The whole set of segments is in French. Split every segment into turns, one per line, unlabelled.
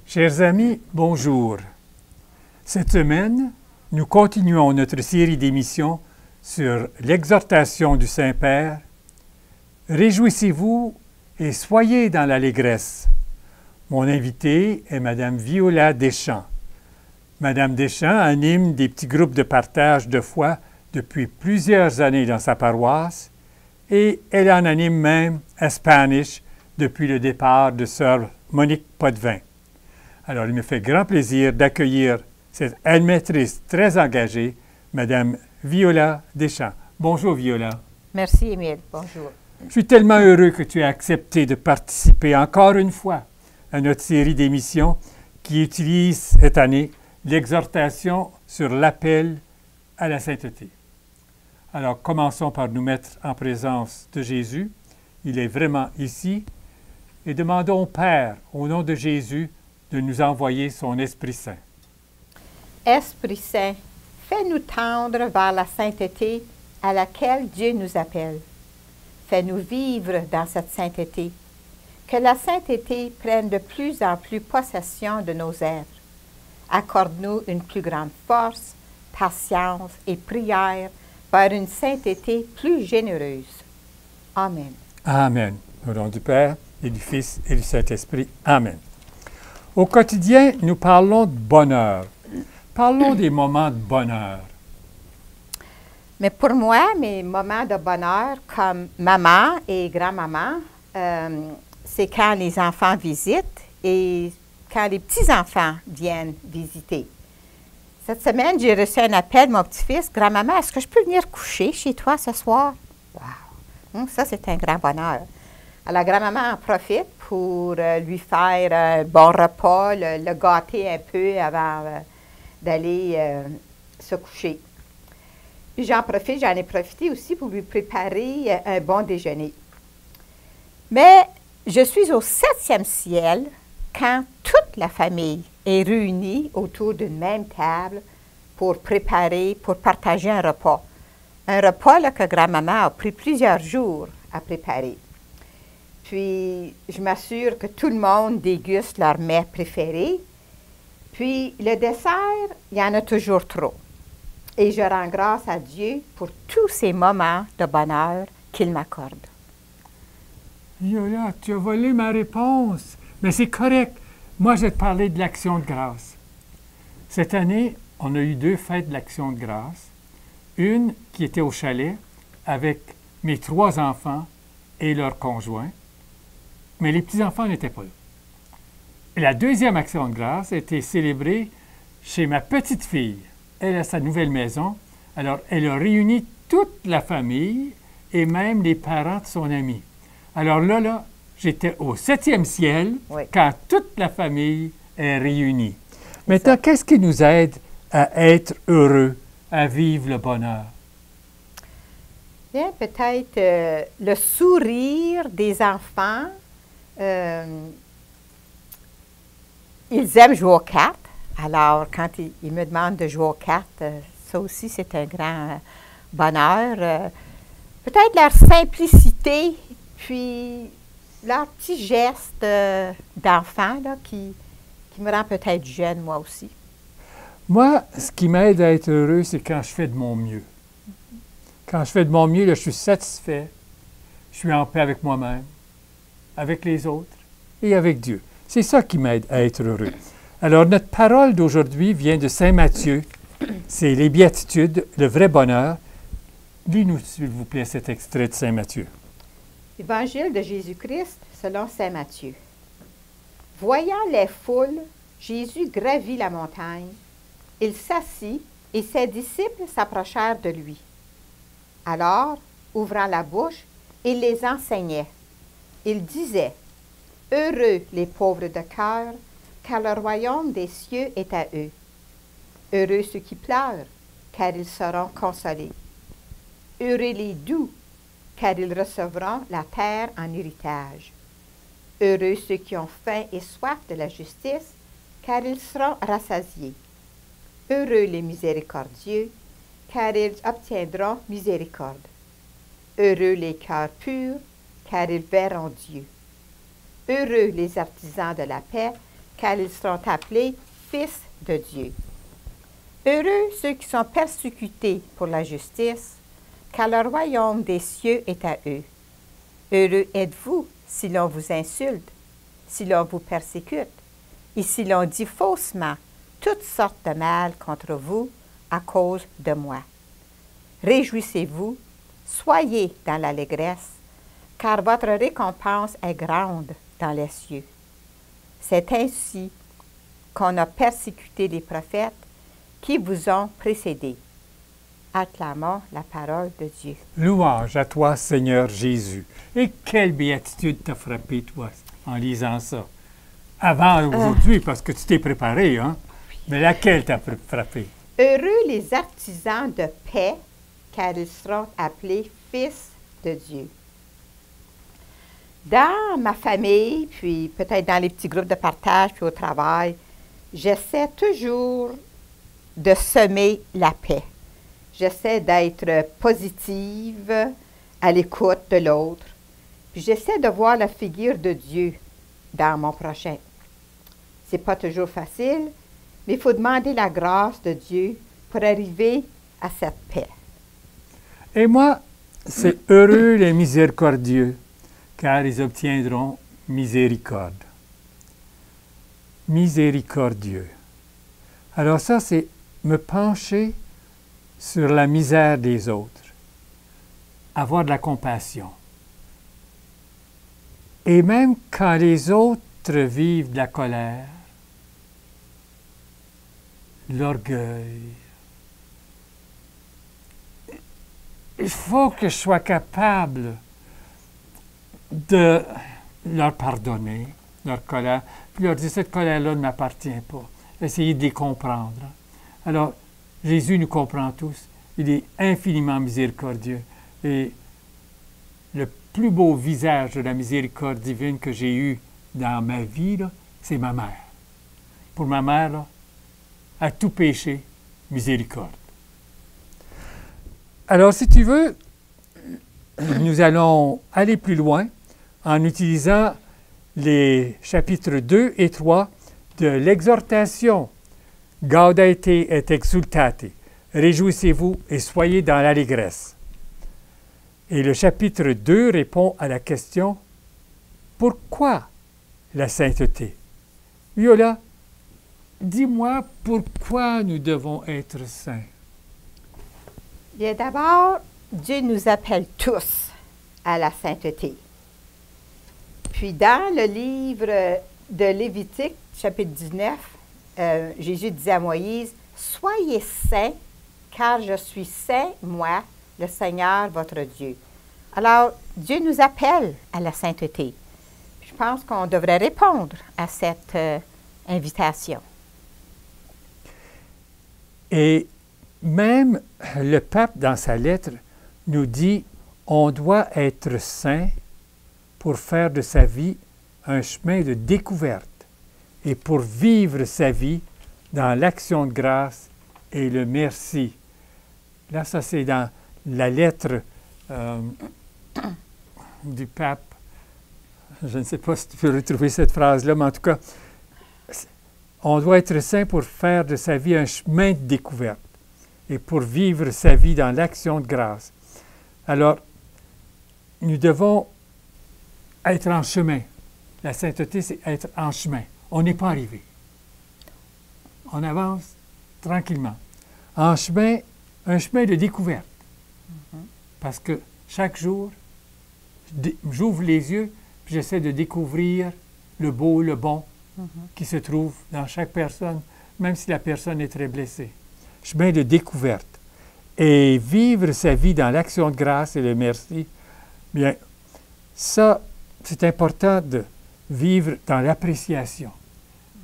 Chers amis, bonjour. Cette semaine, nous continuons notre série d'émissions sur l'exhortation du Saint-Père. Réjouissez-vous et soyez dans l'allégresse. Mon invitée est Mme Viola Deschamps. Mme Deschamps anime des petits groupes de partage de foi depuis plusieurs années dans sa paroisse et elle en anime même à Spanish depuis le départ de Sœur Monique Potvin. Alors, il me fait grand plaisir d'accueillir cette animatrice très engagée, Mme Viola Deschamps. Bonjour, Viola.
Merci, Émile. Bonjour.
Je suis tellement heureux que tu aies accepté de participer encore une fois à notre série d'émissions qui utilise cette année l'exhortation sur l'appel à la sainteté. Alors, commençons par nous mettre en présence de Jésus. Il est vraiment ici. Et demandons au Père, au nom de Jésus, de nous envoyer son Esprit Saint.
Esprit Saint, fais-nous tendre vers la sainteté à laquelle Dieu nous appelle. Fais-nous vivre dans cette sainteté. Que la sainteté prenne de plus en plus possession de nos êtres. Accorde-nous une plus grande force, patience et prière vers une sainteté plus généreuse. Amen.
Amen. Au nom du Père, et du Fils et du Saint-Esprit. Amen. Au quotidien, nous parlons de bonheur. Parlons des moments de bonheur.
Mais pour moi, mes moments de bonheur comme maman et grand-maman, c'est quand les enfants visitent et quand les petits-enfants viennent visiter. Cette semaine, j'ai reçu un appel de mon petit-fils. « Grand-maman, est-ce que je peux venir coucher chez toi ce soir? » Wow! Ça, c'est un grand bonheur. Alors, grand-maman en profite pour lui faire un bon repas, le gâter un peu avant d'aller se coucher. Puis j'en ai profité aussi pour lui préparer un bon déjeuner. Mais je suis au 7e ciel quand toute la famille est réunie autour d'une même table pour partager un repas. Un repas là, que grand-maman a pris plusieurs jours à préparer. Puis, je m'assure que tout le monde déguste leur mets préféré. Puis, le dessert, il y en a toujours trop. Et je rends grâce à Dieu pour tous ces moments de bonheur qu'il m'accorde.
Viola, tu as volé ma réponse. Mais c'est correct. Moi, je vais te parler de l'Action de grâce. Cette année, on a eu 2 fêtes de l'Action de grâce. Une qui était au chalet avec mes 3 enfants et leurs conjoints. Mais les petits-enfants n'étaient pas là. Et la deuxième Action de grâce a été célébrée chez ma petite-fille. Elle a sa nouvelle maison. Alors, elle a réuni toute la famille et même les parents de son ami. Alors là, j'étais au 7e ciel quand toute la famille est réunie. Maintenant, qu'est-ce qui nous aide à être heureux, à vivre le bonheur?
Bien, peut-être le sourire des enfants. Ils aiment jouer aux cartes. Alors, quand ils me demandent de jouer aux cartes, ça aussi, c'est un grand bonheur. Peut-être leur simplicité, puis leur petit geste d'enfant là, qui me rend peut-être jeune, moi aussi.
Moi, ce qui m'aide à être heureux, c'est quand je fais de mon mieux. Quand je fais de mon mieux, là, je suis satisfait. Je suis en paix avec moi-même, avec les autres et avec Dieu. C'est ça qui m'aide à être heureux. Alors, notre parole d'aujourd'hui vient de Saint Matthieu. C'est les béatitudes, le vrai bonheur. Lis-nous, s'il vous plaît, cet extrait de Saint Matthieu.
Évangile de Jésus-Christ selon Saint Matthieu. Voyant les foules, Jésus gravit la montagne. Il s'assit et ses disciples s'approchèrent de lui. Alors, ouvrant la bouche, il les enseignait. Il disait, « Heureux les pauvres de cœur, car le royaume des cieux est à eux. Heureux ceux qui pleurent, car ils seront consolés. Heureux les doux, car ils recevront la terre en héritage. Heureux ceux qui ont faim et soif de la justice, car ils seront rassasiés. Heureux les miséricordieux, car ils obtiendront miséricorde. Heureux les cœurs purs, car ils verront Dieu. Heureux les artisans de la paix, car ils seront appelés fils de Dieu. Heureux ceux qui sont persécutés pour la justice, car le royaume des cieux est à eux. Heureux êtes-vous si l'on vous insulte, si l'on vous persécute, et si l'on dit faussement toutes sortes de mal contre vous à cause de moi. Réjouissez-vous, soyez dans l'allégresse, car votre récompense est grande dans les cieux. C'est ainsi qu'on a persécuté les prophètes qui vous ont précédés. Acclamons la parole de Dieu.
Louange à toi, Seigneur Jésus. Et quelle béatitude t'a frappé, toi, en lisant ça. Avant aujourd'hui, parce que tu t'es préparé, hein? Mais laquelle t'a frappé?
Heureux les artisans de paix, car ils seront appelés fils de Dieu. Dans ma famille, puis peut-être dans les petits groupes de partage, puis au travail, j'essaie toujours de semer la paix. J'essaie d'être positive, à l'écoute de l'autre. Puis j'essaie de voir la figure de Dieu dans mon prochain. C'est pas toujours facile, mais il faut demander la grâce de Dieu pour arriver à cette paix.
Et moi, c'est heureux les miséricordieux, car ils obtiendront miséricorde. Miséricordieux. Alors ça, c'est me pencher sur la misère des autres, avoir de la compassion. Et même quand les autres vivent de la colère, l'orgueil, il faut que je sois capable de leur pardonner, leur colère, puis leur dire, cette colère-là ne m'appartient pas. Essayer de les comprendre. Alors, Jésus nous comprend tous. Il est infiniment miséricordieux. Et le plus beau visage de la miséricorde divine que j'ai eu dans ma vie, là, c'est ma mère. Pour ma mère, là, à tout péché, miséricorde. Alors, si tu veux, nous allons aller plus loin en utilisant les chapitres 2 et 3 de l'exhortation Gaudete et exultate. Réjouissez-vous et soyez dans l'allégresse. Et le chapitre 2 répond à la question pourquoi la sainteté? Viola, dis-moi pourquoi nous devons être saints.
Bien d'abord, Dieu nous appelle tous à la sainteté. Puis dans le livre de Lévitique, chapitre 19, Jésus disait à Moïse, « Soyez saints, car je suis saint, moi, le Seigneur, votre Dieu. » Alors, Dieu nous appelle à la sainteté. Je pense qu'on devrait répondre à cette invitation.
Et même le pape, dans sa lettre, nous dit on doit être saint pour faire de sa vie un chemin de découverte et pour vivre sa vie dans l'action de grâce et le merci. Là, ça c'est dans la lettre du pape. Je ne sais pas si tu peux retrouver cette phrase-là, mais en tout cas, on doit être saint pour faire de sa vie un chemin de découverte et pour vivre sa vie dans l'action de grâce. Alors, nous devons être en chemin. La sainteté, c'est être en chemin. On n'est pas arrivé. On avance tranquillement. En chemin, un chemin de découverte. Parce que chaque jour, j'ouvre les yeux, puis j'essaie de découvrir le beau, le bon qui se trouve dans chaque personne, même si la personne est très blessée. Chemin de découverte. Et vivre sa vie dans l'action de grâce et le merci, bien, ça, c'est important de vivre dans l'appréciation.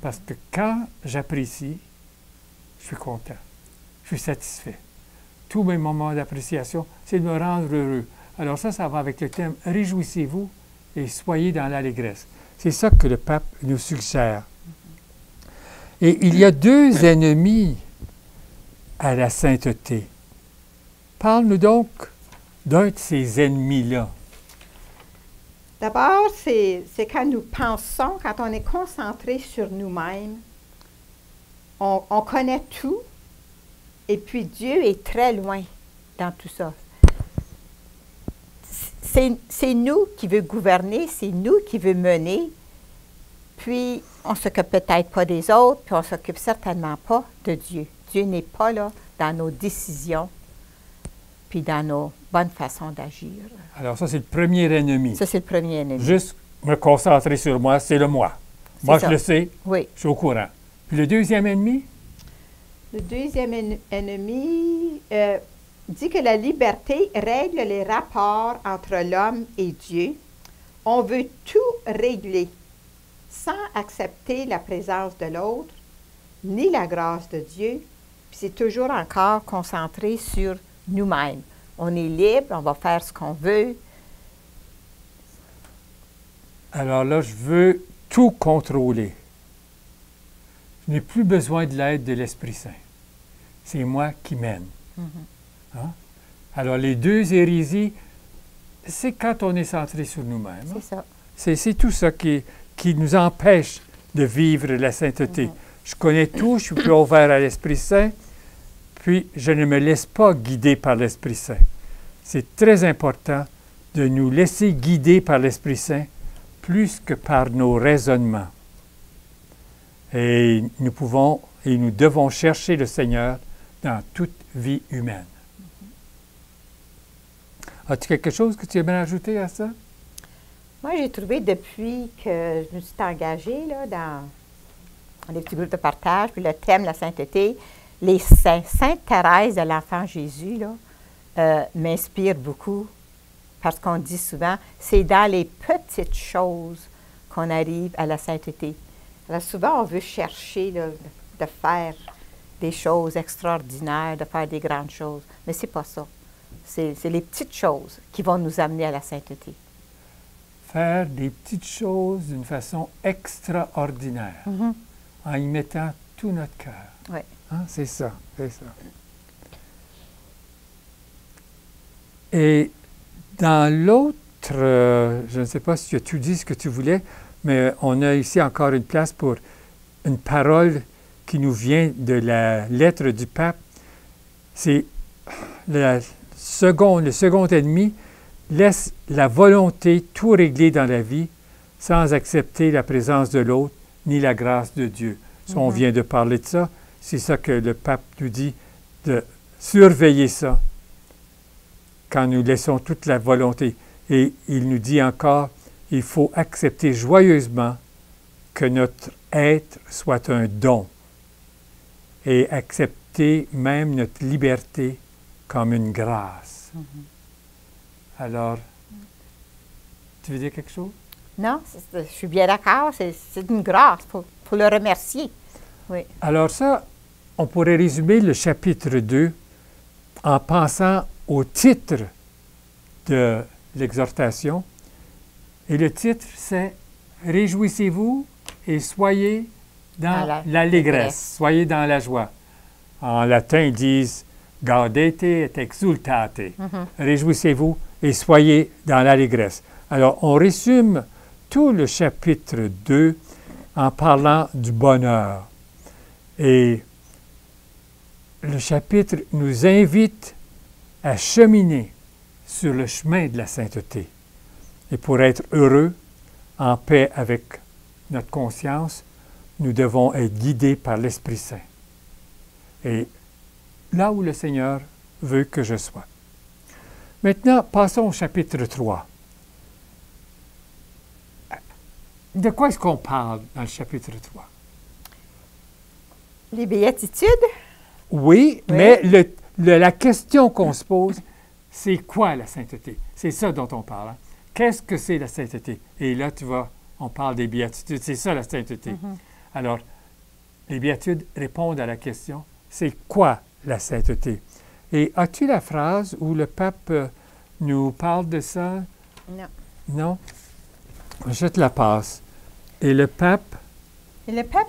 Parce que quand j'apprécie, je suis content, je suis satisfait. Tous mes moments d'appréciation, c'est de me rendre heureux. Alors ça va avec le thème « Réjouissez-vous et soyez dans l'allégresse ». C'est ça que le pape nous suggère. Et il y a deux ennemis à la sainteté. Parle-nous donc d'un de ces ennemis-là.
D'abord, c'est quand nous pensons, quand on est concentré sur nous-mêmes, on connaît tout, et puis Dieu est très loin dans tout ça. C'est nous qui veut gouverner, c'est nous qui veut mener, puis on ne s'occupe peut-être pas des autres, puis on ne s'occupe certainement pas de Dieu. Dieu n'est pas là dans nos décisions, puis dans nos bonnes façons d'agir.
Alors ça, c'est le premier ennemi.
Ça, c'est le premier ennemi.
Juste me concentrer sur moi, c'est le moi. Moi, je le sais,
oui.
Je suis au courant. Puis le deuxième ennemi?
Le deuxième ennemi dit que la liberté règle les rapports entre l'homme et Dieu. On veut tout régler sans accepter la présence de l'autre, ni la grâce de Dieu. Puis c'est toujours encore concentré sur nous-mêmes. On est libre, on va faire ce qu'on veut.
Alors là, je veux tout contrôler. Je n'ai plus besoin de l'aide de l'Esprit Saint. C'est moi qui mène. Hein? Alors, les deux hérésies, c'est quand on est centré sur nous-mêmes.
C'est ça.
C'est tout ça qui nous empêche de vivre la sainteté. Je connais tout, je suis plus ouvert à l'Esprit Saint, puis je ne me laisse pas guider par l'Esprit Saint. C'est très important de nous laisser guider par l'Esprit Saint plus que par nos raisonnements. Et nous pouvons et nous devons chercher le Seigneur dans toute vie humaine. As-tu quelque chose que tu aimerais ajouter à ça?
Moi, j'ai trouvé depuis que je me suis engagée là, dans les petits groupes de partage, puis le thème, la sainteté, les saints. Sainte Thérèse de l'Enfant Jésus m'inspire beaucoup parce qu'on dit souvent, c'est dans les petites choses qu'on arrive à la sainteté. Alors souvent, on veut chercher là, de faire des choses extraordinaires, de faire des grandes choses, mais ce n'est pas ça. C'est les petites choses qui vont nous amener à la sainteté.
Faire des petites choses d'une façon extraordinaire, en y mettant tout notre cœur.
Oui.
Hein? C'est ça, c'est ça. Et dans l'autre, je ne sais pas si tu as tout dit ce que tu voulais, mais on a ici encore une place pour une parole qui nous vient de la lettre du pape. C'est le second ennemi laisse la volonté tout régler dans la vie sans accepter la présence de l'autre ni la grâce de Dieu. Ça, on vient de parler de ça. C'est ça que le pape nous dit, de surveiller ça quand nous laissons toute la volonté. Et il nous dit encore, il faut accepter joyeusement que notre être soit un don et accepter même notre liberté comme une grâce. Alors, tu veux dire quelque chose?
Non, je suis bien d'accord. C'est une grâce. Il faut le remercier. Oui.
Alors ça, on pourrait résumer le chapitre 2 en pensant au titre de l'exhortation. Et le titre, c'est « Réjouissez-vous et soyez dans l'allégresse, soyez dans la joie ». En latin, ils disent « Gaudete et exultate ». Réjouissez-vous et soyez dans l'allégresse. Alors, on résume tout le chapitre 2 en parlant du bonheur. Et le chapitre nous invite à cheminer sur le chemin de la sainteté. Et pour être heureux, en paix avec notre conscience, nous devons être guidés par l'Esprit Saint. Et là où le Seigneur veut que je sois. Maintenant, passons au chapitre 3. De quoi est-ce qu'on parle dans le chapitre 3?
Les béatitudes?
Oui, mais la question qu'on se pose, c'est quoi la sainteté? C'est ça dont on parle. Hein? Qu'est-ce que c'est la sainteté? Et là, tu vois, on parle des béatitudes. C'est ça la sainteté. Alors, les béatitudes répondent à la question, c'est quoi la sainteté? Et as-tu la phrase où le pape nous parle de ça?
Non.
Non? Je te la passe. Et le pape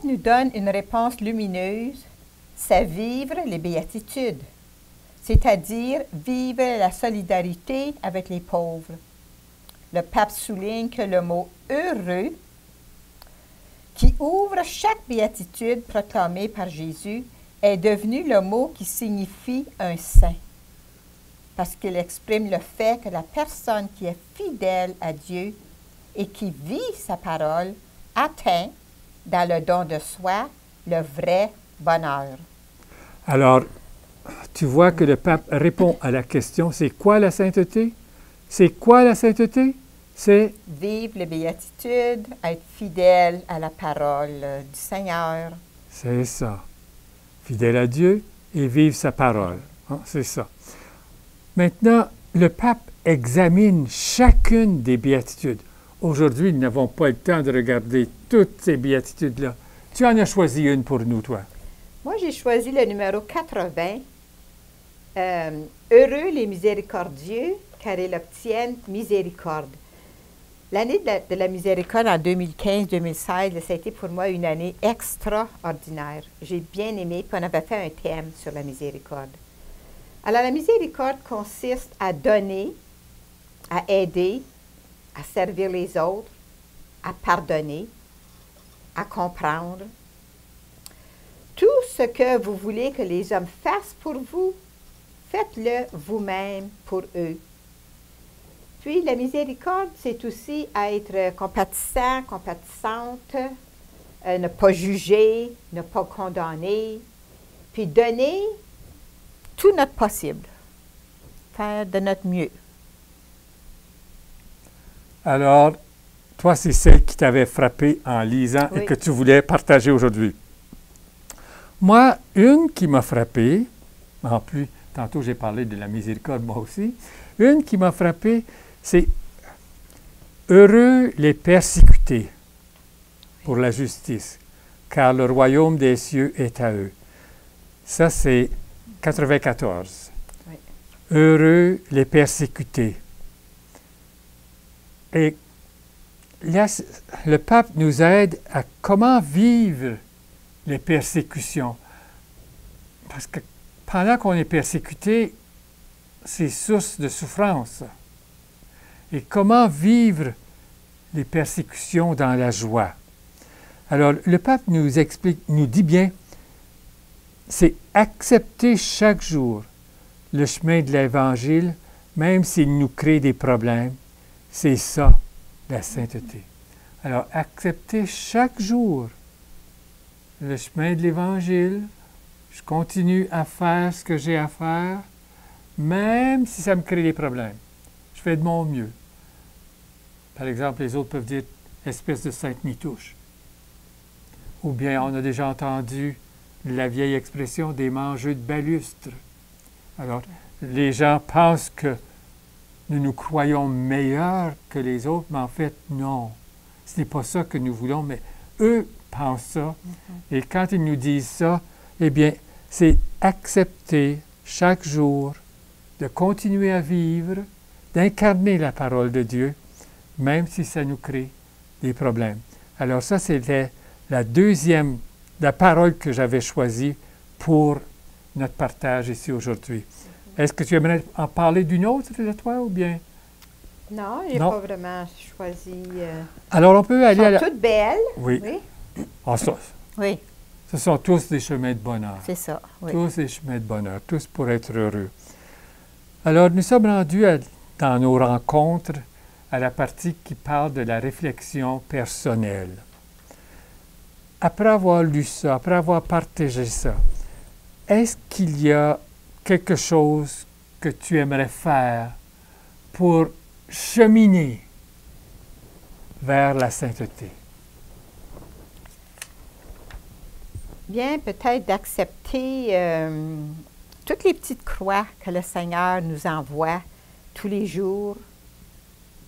nous donne une réponse lumineuse, c'est vivre les béatitudes, c'est-à-dire vivre la solidarité avec les pauvres, le pape souligne que le mot « heureux » qui ouvre chaque béatitude proclamée par Jésus est devenu le mot qui signifie un saint, parce qu'il exprime le fait que la personne qui est fidèle à Dieu et qui vit sa parole atteint, dans le don de soi, le vrai bonheur.
Alors, tu vois que le pape répond à la question, c'est quoi la sainteté? C'est quoi la sainteté? C'est
vivre les béatitudes, être fidèle à la parole du Seigneur.
C'est ça. Fidèle à Dieu et vivre sa parole. Hein, c'est ça. Maintenant, le pape examine chacune des béatitudes. Aujourd'hui, nous n'avons pas le temps de regarder toutes ces béatitudes-là. Tu en as choisi une pour nous, toi.
Moi, j'ai choisi le numéro 80. Heureux les miséricordieux, car ils obtiennent miséricorde. L'année de la miséricorde en 2015-2016, ça a été pour moi une année extraordinaire. J'ai bien aimé, puis on avait fait un thème sur la miséricorde. Alors, la miséricorde consiste à donner, à aider, à servir les autres, à pardonner, à comprendre. Tout ce que vous voulez que les hommes fassent pour vous, faites-le vous-même pour eux. Puis, la miséricorde, c'est aussi être compatissant, compatissante, ne pas juger, ne pas condamner, puis donner tout notre possible, faire de notre mieux.
Alors, toi, c'est celle qui t'avait frappé en lisant
Oui.
et que tu voulais partager aujourd'hui. Moi, une qui m'a frappé, en plus, tantôt j'ai parlé de la miséricorde moi aussi, une qui m'a frappé, c'est « Heureux les persécutés pour la justice, car le royaume des cieux est à eux. » Ça, c'est 94.
Oui.
Heureux les persécutés. Et là, le pape nous aide à comment vivre les persécutions. Parce que pendant qu'on est persécuté, c'est source de souffrance. Et comment vivre les persécutions dans la joie. Alors, le pape nous explique, nous dit bien, c'est accepter chaque jour le chemin de l'Évangile, même s'il nous crée des problèmes. C'est ça, la sainteté. Alors, accepter chaque jour le chemin de l'Évangile, je continue à faire ce que j'ai à faire, même si ça me crée des problèmes. Je fais de mon mieux. Par exemple, les autres peuvent dire « espèce de sainte nitouche ». Ou bien, on a déjà entendu la vieille expression des mangeux de balustre. Alors, les gens pensent que nous nous croyons meilleurs que les autres, mais en fait, non. Ce n'est pas ça que nous voulons, mais eux pensent ça. Et quand ils nous disent ça, eh bien, c'est accepter chaque jour de continuer à vivre, d'incarner la parole de Dieu, même si ça nous crée des problèmes. Alors ça, c'était la deuxième, la parole que j'avais choisie pour notre partage ici aujourd'hui. Est-ce que tu aimerais en parler d'une autre de toi ou bien?
Non, je n'ai pas vraiment choisi.
Alors, on peut aller à la...
toutes belles.
Oui.
Oui.
Ah, ça,
Oui,
ce sont tous des chemins de bonheur.
c'est ça. Oui.
Tous des chemins de bonheur, tous pour être heureux. Alors, nous sommes rendus dans nos rencontres à la partie qui parle de la réflexion personnelle. Après avoir lu ça, après avoir partagé ça, est-ce qu'il y a quelque chose que tu aimerais faire pour cheminer vers la sainteté?
Bien, peut-être d'accepter toutes les petites croix que le Seigneur nous envoie tous les jours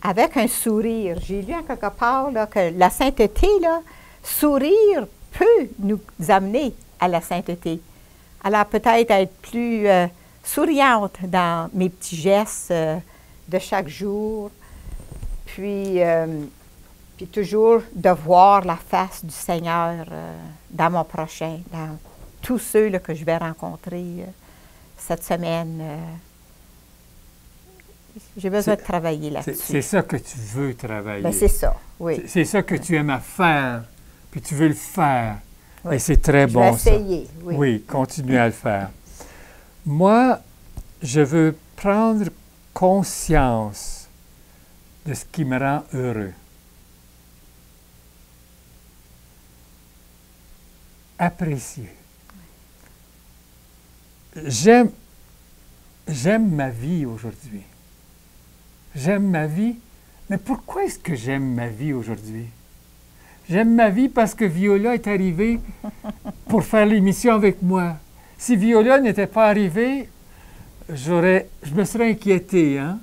avec un sourire. J'ai lu en quelque part là, que la sainteté, là, sourire peut nous amener à la sainteté. Alors peut-être être plus souriante dans mes petits gestes de chaque jour, puis toujours de voir la face du Seigneur dans mon prochain, dans tous ceux là, que je vais rencontrer cette semaine. J'ai besoin de travailler là-dessus.
C'est ça que tu veux travailler.
Ben, c'est ça, oui.
C'est ça que tu aimes à faire, puis tu veux le faire.
Oui.
Et c'est très bon, ça.
Je vais essayer, oui.
Oui, continue à le faire. Moi, je veux prendre conscience de ce qui me rend heureux. Apprécier. J'aime ma vie aujourd'hui. J'aime ma vie. Mais pourquoi est-ce que j'aime ma vie aujourd'hui? J'aime ma vie parce que Viola est arrivée pour faire l'émission avec moi. Si Viola n'était pas arrivée, je me serais inquiété, hein?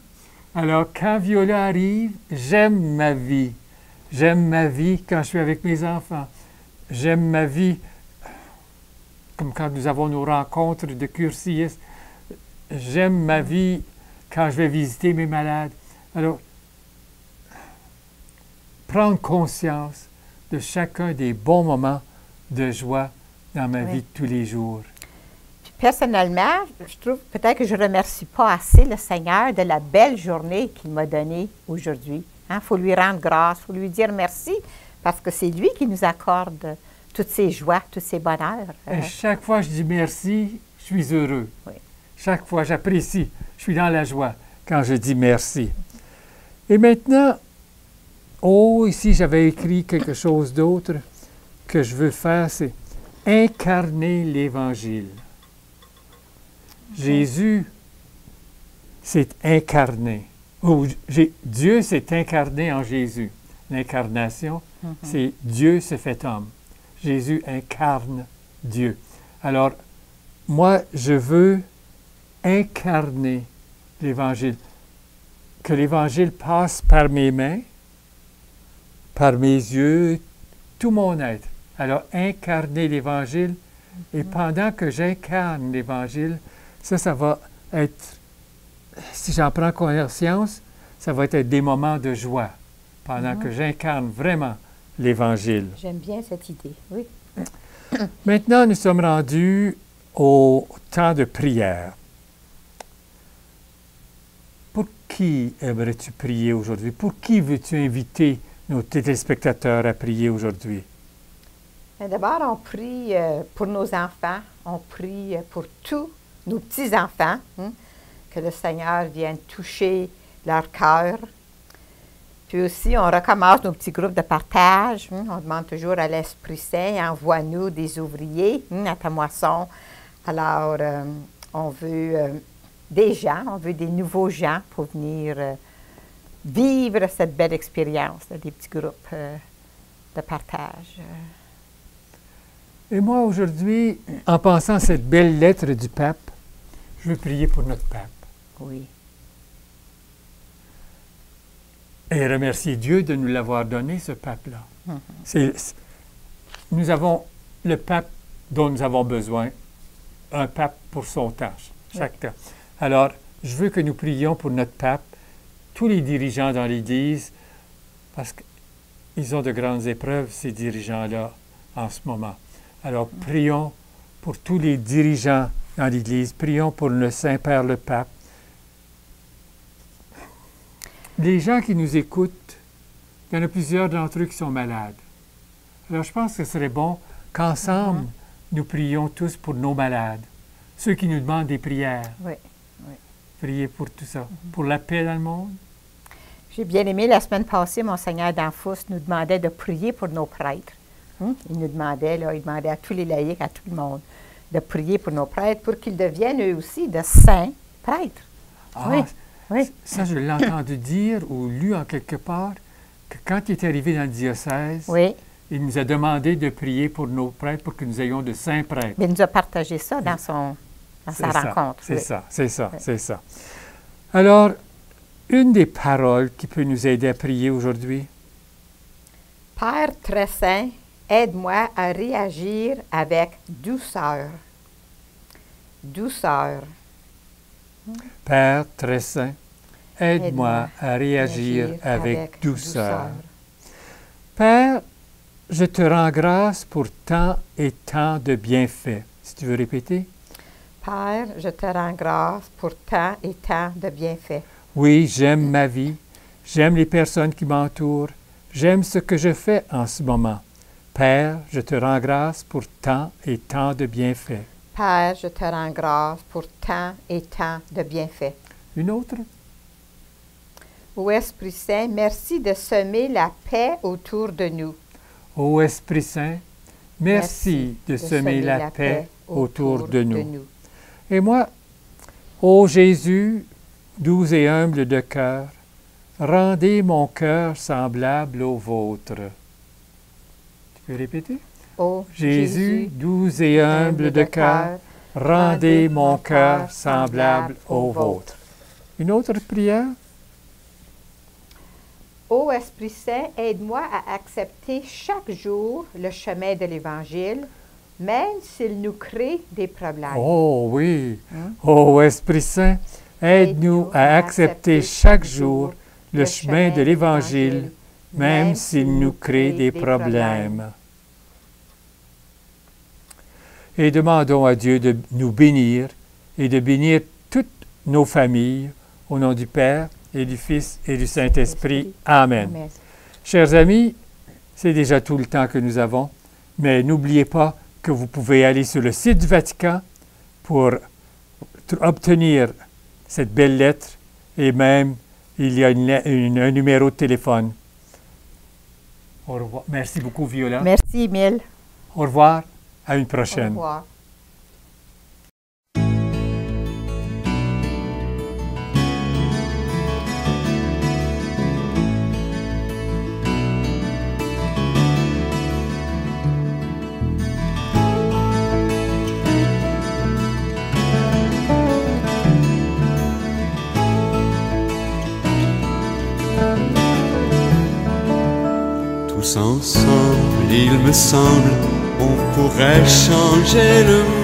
Alors, quand Viola arrive, j'aime ma vie. J'aime ma vie quand je suis avec mes enfants. J'aime ma vie comme quand nous avons nos rencontres de cursillistes. J'aime ma vie quand je vais visiter mes malades. Alors, prendre conscience de chacun des bons moments de joie dans ma vie de tous les jours.
Puis personnellement, je trouve peut-être que je ne remercie pas assez le Seigneur de la belle journée qu'il m'a donnée aujourd'hui. Il faut lui rendre grâce, il faut lui dire merci, parce que c'est lui qui nous accorde toutes ces joies, tous ces bonheurs.
Et chaque fois que je dis merci, je suis heureux.
Oui.
Chaque fois, j'apprécie. Je suis dans la joie quand je dis merci. Et maintenant, ici, j'avais écrit quelque chose d'autre que je veux faire, c'est incarner l'Évangile. Jésus s'est incarné. Dieu s'est incarné en Jésus. L'incarnation, c'est Dieu se fait homme. Jésus incarne Dieu. Alors, moi, je veux incarner l'Évangile. Que l'Évangile passe par mes mains, par mes yeux, tout mon être. Alors, incarner l'Évangile, et pendant que j'incarne l'Évangile, ça va être, si j'en prends conscience, ça va être des moments de joie, pendant que j'incarne vraiment l'Évangile.
J'aime bien cette idée, oui.
Maintenant, nous sommes rendus au temps de prière. Pour qui aimerais-tu prier aujourd'hui? Pour qui veux-tu inviter nos téléspectateurs à prier aujourd'hui?
D'abord, on prie pour nos enfants, on prie pour tous nos petits-enfants, que le Seigneur vienne toucher leur cœur. Puis aussi, on recommence nos petits groupes de partage. On demande toujours à l'Esprit Saint, envoie-nous des ouvriers à ta moisson. Alors, on veut des gens, on veut des nouveaux gens pour venir vivre cette belle expérience, des petits groupes de partage.
Et moi, aujourd'hui, en pensant à cette belle lettre du pape, je veux prier pour notre pape.
Oui.
Et remercier Dieu de nous l'avoir donné, ce pape-là. Nous avons le pape dont nous avons besoin, un pape pour son temps, chaque temps. Alors, je veux que nous prions pour notre pape, tous les dirigeants dans l'Église, parce qu'ils ont de grandes épreuves, ces dirigeants-là, en ce moment. Alors, prions pour tous les dirigeants dans l'Église, prions pour le Saint-Père, le pape. Les gens qui nous écoutent, il y en a plusieurs d'entre eux qui sont malades. Alors, je pense que ce serait bon qu'ensemble, nous prions tous pour nos malades, ceux qui nous demandent des prières.
Oui.
Prier pour tout ça, pour la paix dans le monde.
J'ai bien aimé, la semaine passée, Monseigneur Danfous nous demandait de prier pour nos prêtres. Il nous demandait, il demandait à tous les laïcs, à tout le monde, de prier pour nos prêtres pour qu'ils deviennent eux aussi de saints prêtres. Oui.
Ça, je l'ai entendu dire ou lu en quelque part, que quand il est arrivé dans le diocèse, il nous a demandé de prier pour nos prêtres pour que nous ayons de saints prêtres.
Il nous a partagé ça dans sa rencontre.
C'est ça. Alors, une des paroles qui peut nous aider à prier aujourd'hui.
Père très saint, aide-moi à réagir avec douceur. Douceur.
Père très saint, aide-moi à réagir avec douceur. Père, je te rends grâce pour tant et tant de bienfaits. Si tu veux répéter.
Père, je te rends grâce pour tant et tant de bienfaits.
Oui, j'aime ma vie, j'aime les personnes qui m'entourent, j'aime ce que je fais en ce moment. Père, je te rends grâce pour tant et tant de bienfaits.
Père, je te rends grâce pour tant et tant de bienfaits.
Une autre?
Ô Esprit Saint, merci de semer la paix autour de nous.
Ô Esprit Saint, merci de semer la paix autour de nous. Et moi, ô Jésus, doux et humble de cœur, rendez mon cœur semblable au vôtre. Tu peux répéter?
Ô
Jésus, doux et humble de cœur, rendez mon cœur semblable au vôtre. Une autre prière?
Ô Esprit Saint, aide-moi à accepter chaque jour le chemin de l'Évangile, même s'il nous crée des problèmes.
Oh oui! Ô Esprit Saint, aide-nous à accepter chaque jour le chemin de l'Évangile, même s'il nous crée des problèmes. Et demandons à Dieu de nous bénir et de bénir toutes nos familles, au nom du Père et du Fils et du Saint-Esprit. Amen.
Amen.
Chers amis, c'est déjà tout le temps que nous avons, mais n'oubliez pas que vous pouvez aller sur le site du Vatican pour obtenir cette belle lettre et même il y a un numéro de téléphone. Au revoir. Merci beaucoup, Viola.
Merci, Émile.
Au revoir. À une
Au
prochaine.
revoir.
Tous ensemble, il me semble, on pourrait changer le monde.